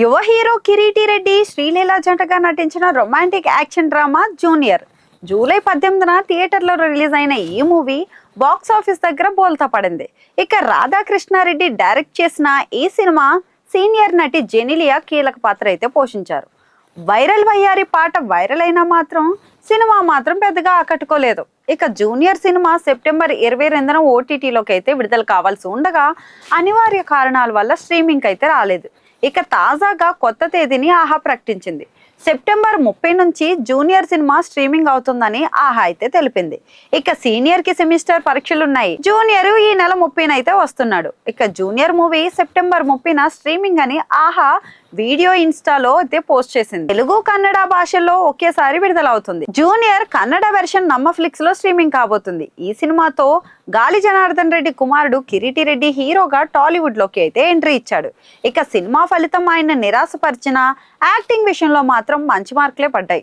యువ హీరో కిరీటి రెడ్డి శ్రీలీల జంటగా నటించిన romantic action drama junior July 18న థియేటర్లో రిలీజ్ అయిన ఈ మూవీ బాక్స్ ఆఫీస్ దగ్గర బోల్తా పడింది. ఇక రాధాకృష్ణారెడ్డి డైరెక్ట్ చేసిన ఈ సినిమా సీనియర్ నటి జెనిలియా కీలక పాత్ర అయితే పోషించారు. వైరల్ వయ్యారి పాట వైరల్ అయినా మాత్రం సినిమా మాత్రం పెద్దగా ఆకట్టుకోలేదు. ఇక జూనియర్ సినిమా సెప్టెంబర్ 22న ఓటీటీలోకి అయితే విడుదల కావాల్సి ఉండగా అనివార్య కారణాల వల్ల స్ట్రీమింగ్ అయితే రాలేదు. ఇక తాజాగా కొత్త తేదీని ఆహా ప్రకటించింది. సెప్టెంబర్ 30 నుంచి జూనియర్ సినిమా స్ట్రీమింగ్ అవుతుందని ఆహా అయితే తెలిపింది. ఇక సీనియర్ కి సెమిస్టర్ పరీక్షలున్నాయి. జూనియర్ ఈ నెల 30న అయితే వస్తున్నాడు. ఇక జూనియర్ మూవీ సెప్టెంబర్ 30న స్ట్రీమింగ్ అని ఆహా వీడియో ఇన్స్టాలో అయితే పోస్ట్ చేసింది. తెలుగు కన్నడ భాషల్లో ఒకేసారి విడుదల అవుతుంది. జూనియర్ కన్నడ వెర్షన్ నమ్మఫ్లిక్స్ లో స్ట్రీమింగ్ కాబోతుంది. ఈ సినిమాతో గాలి జనార్దన్ రెడ్డి కుమారుడు కిరీటి రెడ్డి హీరోగా టాలీవుడ్ లోకి అయితే ఎంట్రీ ఇచ్చాడు. ఇక సినిమా ఫలితం ఆయన నిరాశపరిచిన యాక్టింగ్ విషయంలో మాత్రం మంచి మార్కులే పడ్డాయి.